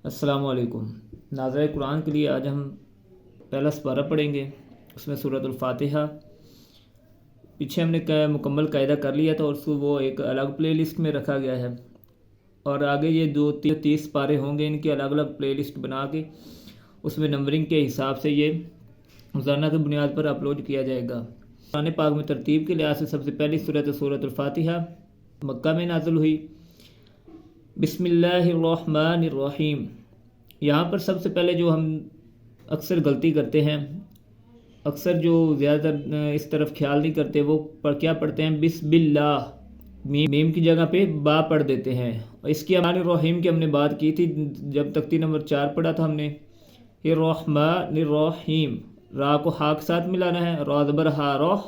السلام علیکم ناظرین قرآن کے لیے آج ہم پہلا سپارہ پڑھیں گے، اس میں سورۃ الفاتحہ۔ پیچھے ہم نے مکمل قاعدہ کر لیا تھا اور اس کو وہ ایک الگ پلے لسٹ میں رکھا گیا ہے، اور آگے یہ 30 سپارے ہوں گے، ان کی الگ الگ پلے لسٹ بنا کے اس میں نمبرنگ کے حساب سے یہ روزانہ کی بنیاد پر اپلوڈ کیا جائے گا۔ قرآن پاک میں ترتیب کے لحاظ سے سب سے پہلی سورۃ الفاتحہ مکہ میں نازل ہوئی۔ بسم اللہ الرحمن الرحیم۔ یہاں پر سب سے پہلے جو ہم اکثر غلطی کرتے ہیں، اکثر جو زیادہ تر اس طرف خیال نہیں کرتے، وہ کیا پڑھتے ہیں؟ بسم اللہ، میم کی جگہ پہ با پڑھ دیتے ہیں۔ اس کی الرحمن الرحیم کی ہم نے بات کی تھی جب تختی نمبر 4 پڑھا تھا ہم نے۔ الرحمن الرحیم، را کو ہا کے ساتھ ملانا ہے، را زبر ہا روح،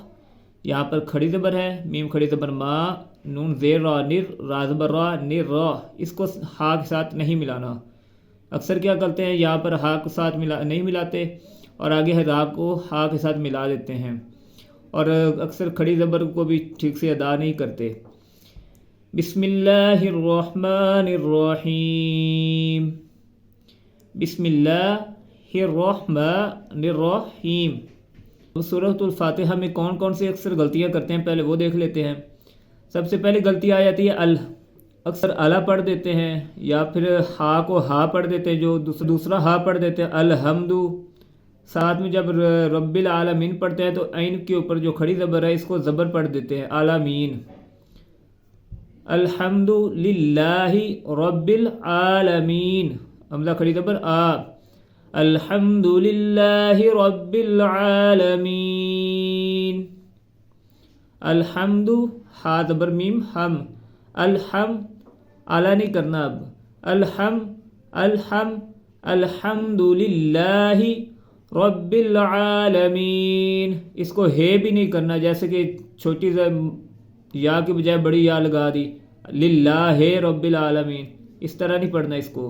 یہاں پر کھڑی زبر ہے، میم کھڑی زبر ما، نون زیر را نر، را زبر را نر را، اس کو ہا کے ساتھ نہیں ملانا۔ اکثر کیا کرتے ہیں، یہاں پر ہا کے ساتھ نہیں ملاتے اور آگے را کو ہا کے ساتھ ملا دیتے ہیں، اور اکثر کھڑی زبر کو بھی ٹھیک سے ادا نہیں کرتے۔ بسم اللہ الرحمن الرحیم، بسم اللہ الرحمن الرحیم۔ سورۃ الفاتحہ میں کون کون سی اکثر غلطیاں کرتے ہیں، پہلے وہ دیکھ لیتے ہیں۔ سب سے پہلی غلطی آ جاتی ہے اکثر الا پڑھ دیتے ہیں، یا پھر ہا کو ہا پڑھ دیتے ہیں، جو دوسرا ہا پڑھ دیتے ہیں الحمد۔ ساتھ میں جب رب العالمین پڑھتے ہیں تو عین کے اوپر جو کھڑی زبر ہے اس کو زبر پڑھ دیتے ہیں عالمین۔ الحمد للہ رب العالمین، حمزہ کھڑی زبر آ، الحمد للہ رب العالمین۔ الحمد ہا زبر میم ہم، اعلیٰ نہیں کرنا اب، الحمد للہ رب العالمین، اس کو ہے بھی نہیں کرنا، جیسے کہ چھوٹی یا کے بجائے بڑی یا لگا دی، للہ رب العالمین، اس طرح نہیں پڑھنا اس کو۔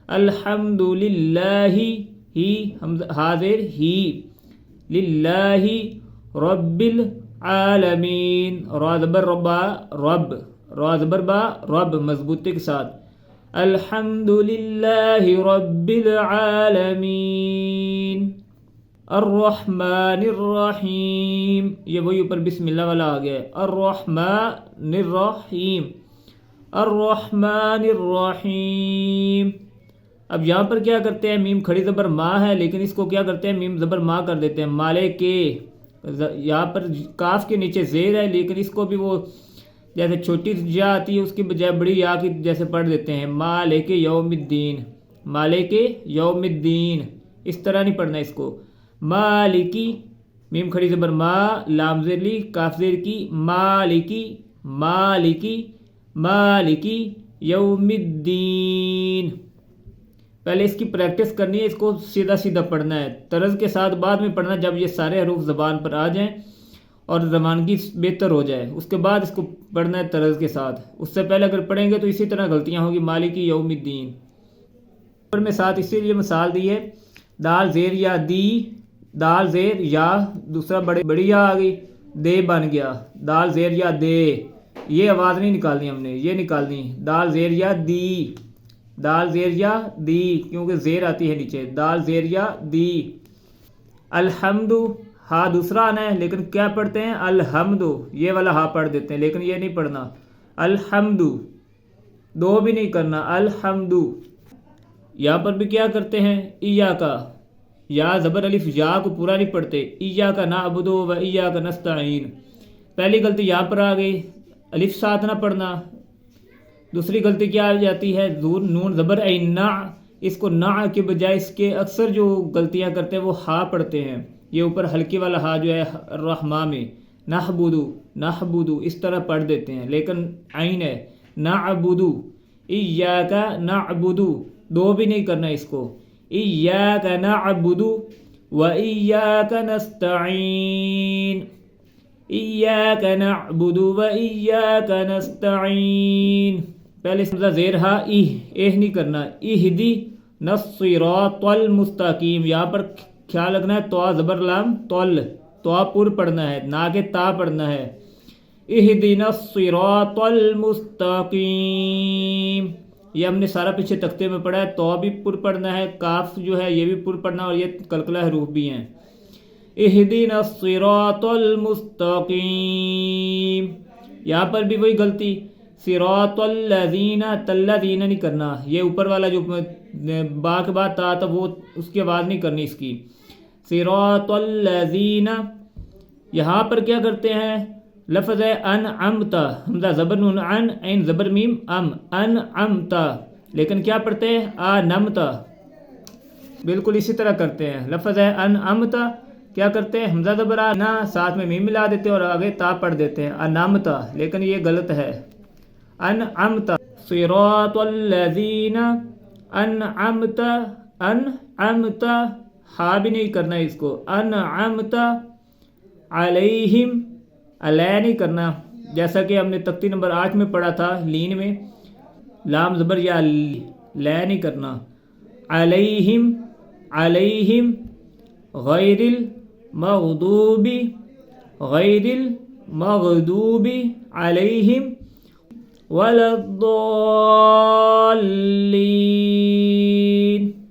الحمد للہ ہی، حاضر ہی، للہ رب العالمین، را زبر ربا رب، را زبر با رب مضبوطی کے ساتھ، الحمد للہ رب العالمین۔ الرحمن الرحیم، یہ وہی اوپر بسم اللہ والا آ گیا ہے، الرحمن الرحیم، الرحمن الرحیم۔ اب یہاں پر کیا کرتے ہیں، میم کھڑی زبر ما ہے لیکن اس کو کیا کرتے ہیں، میم زبر ما کر دیتے ہیں، مالے کے، یہاں پر کاف کے نیچے زیر ہے لیکن اس کو بھی وہ جیسے چھوٹی یا آتی ہے اس کی بجائے بڑی یا کی جیسے پڑھ دیتے ہیں، مالک یوم الدین، مالک یوم الدین، اس طرح نہیں پڑھنا اس کو۔ مالکی، میم کھڑی زبر ما، لام زیر لی، کاف زیر کی، مالکی، مالکی، مالکی یوم الدین۔ پہلے اس کی پریکٹس کرنی ہے، اس کو سیدھا سیدھا پڑھنا ہے، طرز کے ساتھ بعد میں پڑھنا جب یہ سارے حروف زبان پر آ جائیں اور زبانگی بہتر ہو جائے، اس کے بعد اس کو پڑھنا ہے طرز کے ساتھ۔ اس سے پہلے اگر پڑھیں گے تو اسی طرح غلطیاں ہوگی، مالکی یوم الدین۔ اوپر میں ساتھ اسی لیے مثال دی ہے، دال زیر یا دی، دال زیر یا، دوسرا بڑی یا آ گئی، دے بن گیا، دال زیر یا دے، یہ آواز نہیں نکالنی ہم نے، یہ نکالنی دال زیر یا دی، دال زیر یا دی، کیونکہ زیر آتی ہے نیچے، دال زیر یا دی۔ الحمد، ہا دوسرا آنا ہے لیکن کیا پڑھتے ہیں، الحمد، یہ والا ہا پڑھ دیتے ہیں لیکن یہ نہیں پڑھنا، الحمد، دو بھی نہیں کرنا، الحمد۔ یہاں پر بھی کیا کرتے ہیں، ایاکا، یا زبر الف یا کو پورا نہیں پڑھتے، ایاکا نعبد و ایاکا نستعین۔ پہلی غلطی یہاں پر آ گئی، الف ساتھ نہ پڑھنا۔ دوسری غلطی کیا آ جاتی ہے، نون زبر اینا، اس کو نا کے بجائے اس کے اکثر جو غلطیاں کرتے ہیں وہ ہا پڑھتے ہیں، یہ اوپر ہلکی والا ہا جو ہے الرحمٰ میں، نحبدو، نحبدو، اس طرح پڑھ دیتے ہیں لیکن عین ہے، نعبدو، ایاکا نعبدو، دو بھی نہیں کرنا اس کو، ایاکا نعبدو و ایاکا نستعین، ایاکا نعبدو و ایاکا نستعین۔ پہلے حمزہ زیر ہا، نہیں کرنا، اہدی الصراط المستقیم، یہاں پر خیال رکھنا ہے، تو زبر لام تول، تو پر پڑھنا ہے نہ کہ تا پڑھنا ہے، اہدنا الصراط المستقیم، یہ ہم نے سارا پیچھے تختے میں پڑھا ہے. تو بھی پر پڑھنا ہے, کاف جو ہے یہ بھی پر پڑھنا, اور یہ قلقلہ حروف بھی ہیں. اہدنا الصراط المستقیم, یہاں پر بھی وہی غلطی, صراط الذین, تلذین نہیں کرنا, یہ اوپر والا جو با کے بعد تا تھا وہ اس کی آواز نہیں کرنی اس کی. صراط الذین, یہاں پر کیا کرتے ہیں, لفظ ہے انعمت, حمزہ زبر نون عن, عین زبر میم ام, انعمت, لیکن کیا پڑھتے ہیں انمت, بالکل اسی طرح کرتے ہیں. لفظ ہے انعمت, کیا کرتے ہیں, حمزہ زبر نا, ساتھ میں میم ملا دیتے ہیں اور آگے تا پڑھ دیتے ہیں انمت, لیکن یہ غلط ہے. انعمت, صراط الذین انعمت, انعمت, ہا بھی نہیں کرنا اس کو, انعمت علیہم, علیہ نہیں کرنا, جیسا کہ ہم نے تختی نمبر 8 میں پڑھا تھا لین میں, لام زبر یا لے نہیں کرنا. علیہم, علیہم, غیر المغضوب, غیر المغضوب علیہم ولا الضالین.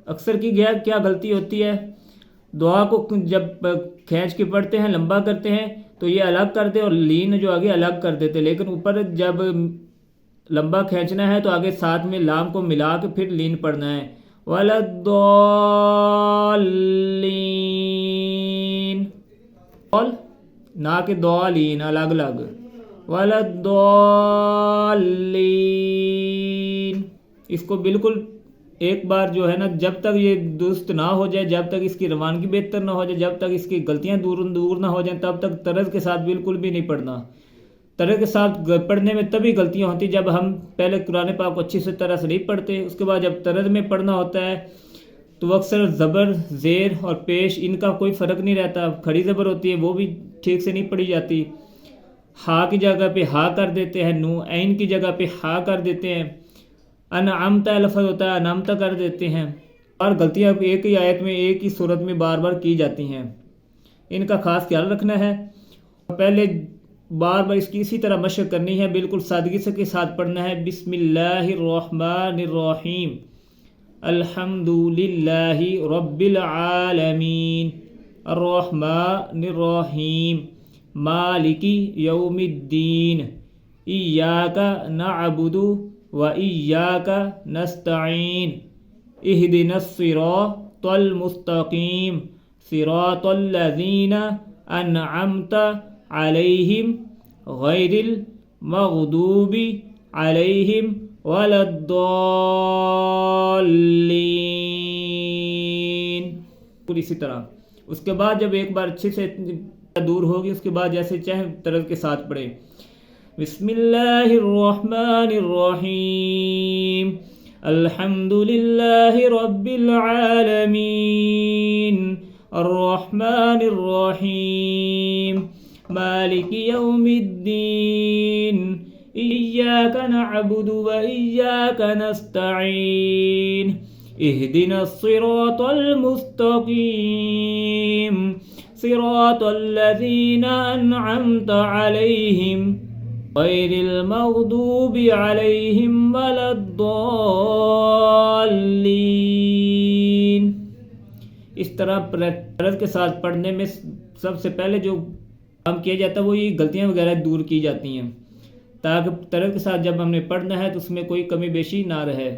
اکثر کی کیا غلطی ہوتی ہے, دعا کو جب کھینچ کے پڑھتے ہیں, لمبا کرتے ہیں تو یہ الگ کرتے اور لین جو آگے الگ کر دیتے, لیکن اوپر جب لمبا کھینچنا ہے تو آگے ساتھ میں لام کو ملا کے پھر لین پڑھنا ہے. ولا الضالین, نہ کہ ضالین, الگ الگ. ولا الضالین, اس کو بالکل ایک بار جو ہے نا, جب تک یہ درست نہ ہو جائے, جب تک اس کی روانگی بہتر نہ ہو جائے, جب تک اس کی غلطیاں دور نہ ہو جائیں, تب تک طرز کے ساتھ بالکل بھی نہیں پڑھنا. طرز کے ساتھ پڑھنے میں تبھی غلطیاں ہوتی جب ہم پہلے قرآن پاک کو اچھی سے طرح سے نہیں پڑھتے, اس کے بعد جب طرز میں پڑھنا ہوتا ہے تو اکثر زبر, زیر اور پیش ان کا کوئی فرق نہیں رہتا. کھڑی زبر ہوتی ہے وہ بھی ٹھیک سے نہیں پڑھی جاتی, ہا کی جگہ پہ ہا کر دیتے ہیں, نو عین کی جگہ پہ ہا کر دیتے ہیں, انعمت لفظ ہوتا ہے انعمت کر دیتے ہیں, اور غلطیاں ایک ہی آیت میں ایک ہی صورت میں بار بار کی جاتی ہیں. ان کا خاص خیال رکھنا ہے. پہلے بار بار اس کی اسی طرح مشق کرنی ہے, بالکل سادگی سے کے ساتھ پڑھنا ہے. بسم اللہ الرحمن الرحیم, الحمد للہ رب العالمین, الرحمن الرحیم, مالک یوم الدین, ایاک نعبد وإياك نستعين, اهدنا الصراط المستقيم, صراط الذين أنعمت عليهم غير المغضوب عليهم ولا الضالين. اسی طرح اس کے بعد جب ایک بار اچھے سے دور ہوگی, اس کے بعد جیسے چاہیں طرز کے ساتھ پڑھیں. بسم اللہ الرحمن الرحیم, الحمد للہ رب العالمین, الرحمن الرحیم, مالک یوم الدین, ایاک نعبد وإیاک نستعین, اہدنا الصراط المستقیم, صراط الذین انعمت علیہم غیر المغضوب علیہم ولا الضالین. اس طرح طرز کے ساتھ پڑھنے میں سب سے پہلے جو کام کیا جاتا ہے وہ یہ غلطیاں وغیرہ دور کی جاتی ہیں, تاکہ طرز کے ساتھ جب ہم نے پڑھنا ہے تو اس میں کوئی کمی بیشی نہ رہے.